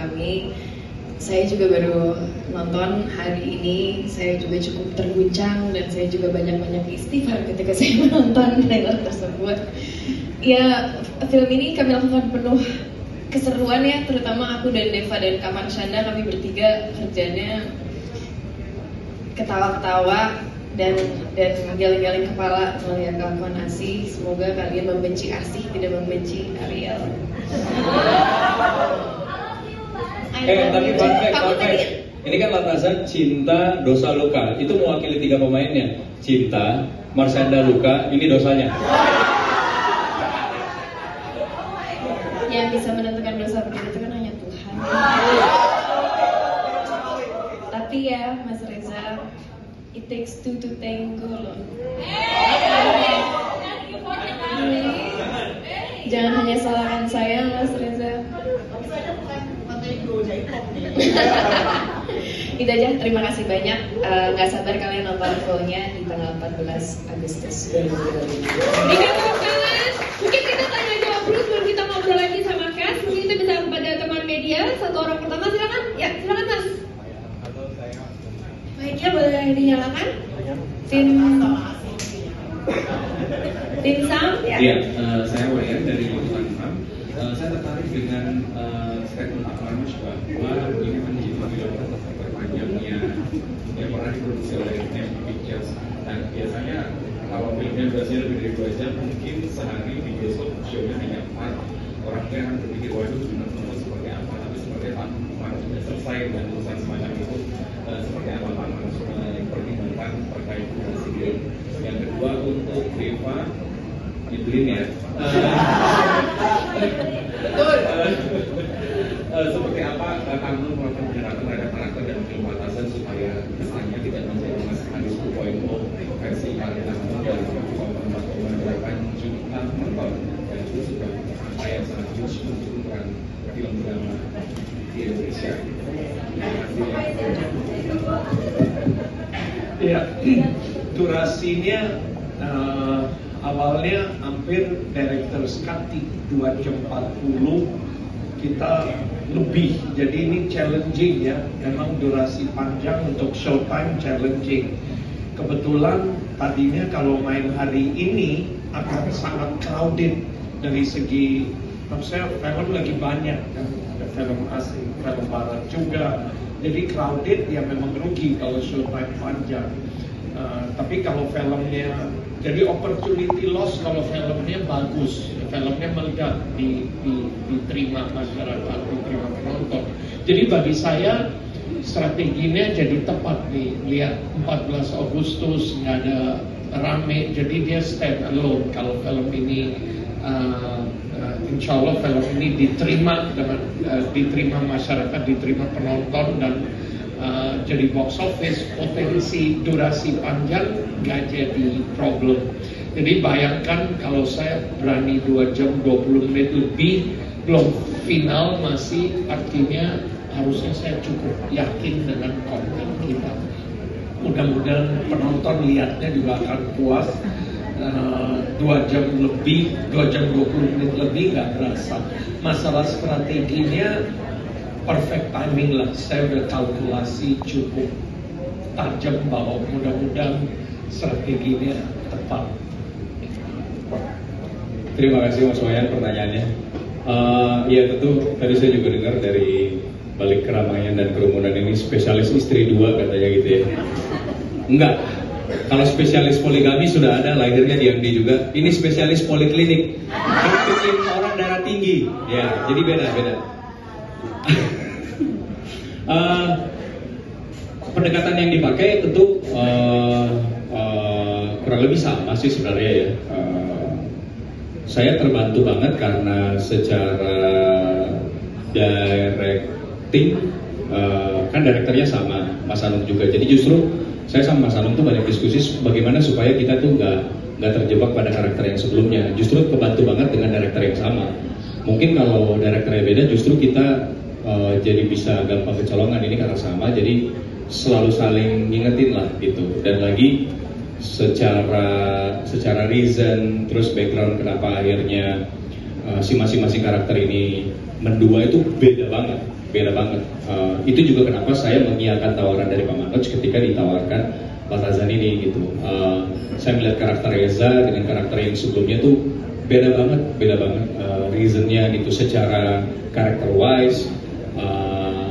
kami. Saya juga baru nonton hari ini, saya juga cukup terguncang dan saya juga banyak-banyak istighfar ketika saya menonton trailer tersebut. Ya, film ini kami lakukan penuh keseruan ya, terutama aku dan Deva dan Kak Marshanda, kami bertiga kerjanya ketawa-ketawa dan geleng-geleng kepala melihat kelakuan Asih. Semoga kalian membenci Asih, tidak membenci Ariel. Tapi perfect. Ini kan lantasan cinta, dosa, luka. Itu mewakili 3 pemainnya. Cinta, Marshanda, luka. Ini dosanya. Yang bisa menentukan dosa begitu itu kan hanya Tuhan. Tapi ya Mas Reza, it takes two to tango loh. Jangan hanya salahkan saya Mas Reza. Itu aja, terima kasih banyak. Nggak sabar kalian nonton fullnya di tanggal 14 Agustus 2022. Mungkin kita tanya jawab dulu sebelum kita ngobrol lagi sama Kas. Mungkin kita bisa kepada teman media. Satu orang pertama silakan. Ya silakan Mas. Baik ya, boleh dinyalakan. Tim Sam ya. Iya, saya Wayan dari Liputan 6. Saya tertarik dengan statement Pak Manus bahwa ini menjadi film terpanjangnya yang pernah diproduksi oleh MV Pictures. Dan biasanya kalau filmnya durasinya lebih dari 2 jam, mungkin sehari di besok show-nya hanya 4. Orang tua akan berpikir, waduh benar-benar seperti apa. Tapi seperti Pak Manus sudah selesai dan urusan semacam itu, seperti apa Pak Manus pertimbangkan terkait durasi film. Yang kedua untuk Deva, nyebelin ya. Seperti apa kamu melakukan pendekatan terhadap karakter dan film batasan supaya kesannya tidak menjadi Mas Anies 2.0 versi kalian dari 1,8 juta penonton dan itu sudah angka yang sangat huge untuk ukuran film drama di Indonesia. Ya, durasinya awalnya hampir director's cut 2 jam 40, kita lebih, jadi ini challenging ya, memang durasi panjang untuk showtime challenging. Kebetulan tadinya kalau main hari ini akan sangat crowded dari segi, maksudnya film lagi banyak kan, ada film asing, film barat juga, jadi crowded ya memang rugi kalau showtime panjang. Tapi kalau filmnya, jadi opportunity loss kalau filmnya bagus, filmnya meledak, diterima masyarakat, diterima penonton. Jadi bagi saya strateginya jadi tepat nih, lihat 14 Agustus nggak ada rame, jadi dia stand alone. Kalau film ini insya Allah film ini diterima dengan diterima masyarakat, diterima penonton dan jadi box office, potensi durasi panjang nggak jadi problem. Jadi bayangkan kalau saya berani 2 jam 20 menit lebih belum final, masih artinya harusnya saya cukup yakin dengan konten kita. Mudah-mudahan penonton lihatnya juga akan puas. 2 jam lebih, 2 jam 20 menit lebih nggak berasa. Masalah strateginya perfect timing lah, saya udah kalkulasi cukup tajam bahwa mudah-mudahan strateginya tepat. Terima kasih Mas Wayan pertanyaannya. Ya tentu tadi saya juga dengar dari balik keramaian dan kerumunan ini spesialis istri 2 katanya gitu ya. Enggak, kalau spesialis poligami sudah ada, lahirnya di MD juga. Ini spesialis poliklinik, bikin orang darah tinggi. Ya, jadi beda. Pendekatan yang dipakai tentu kurang lebih sama sih sebenarnya ya. Saya terbantu banget karena secara directing kan direkturnya sama Mas Anung juga. Jadi justru saya sama Mas Anung tuh banyak diskusi bagaimana supaya kita tuh nggak terjebak pada karakter yang sebelumnya. Justru kebantu banget dengan direktur yang sama. Mungkin kalau direkturnya beda, justru kita jadi bisa gampang kecolongan. Ini karena sama, jadi selalu saling ngingetin lah gitu. Dan lagi secara reason, terus background kenapa akhirnya si masing-masing karakter ini mendua itu beda banget. beda banget. Itu juga kenapa saya mengiyakan tawaran dari Pak Manoj ketika ditawarkan Baltazar ini gitu. Saya melihat karakter Reza dengan karakter yang sebelumnya tuh beda banget. Reasonnya itu secara karakter wise,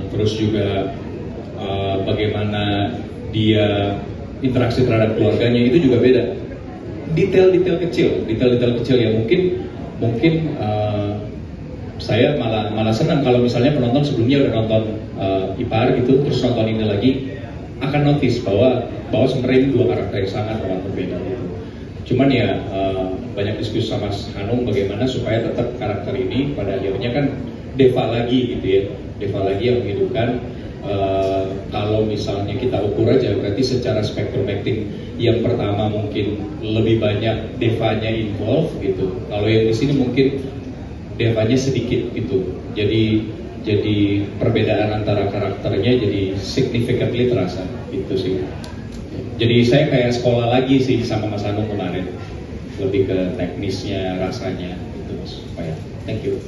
terus juga bagaimana dia interaksi terhadap keluarganya itu juga beda. Detail-detail kecil yang mungkin saya malah senang kalau misalnya penonton sebelumnya udah nonton Ipar gitu, terus nonton ini lagi akan notice bahwa sebenarnya ini dua karakter yang sangat amat berbeda gitu. Cuman ya banyak diskusi sama Hanung bagaimana supaya tetap karakter ini pada akhirnya kan Deva lagi gitu ya, Deva lagi yang menghidupkan. Kalau misalnya kita ukur aja berarti secara spektrum acting yang pertama mungkin lebih banyak Devanya involved gitu. Kalau yang di sini mungkin Devanya sedikit gitu. Jadi perbedaan antara karakternya jadi significantly terasa gitu sih. Jadi saya kayak sekolah lagi sih sama Mas Hanung kemarin, lebih ke teknisnya rasanya gitu Mas. Thank you.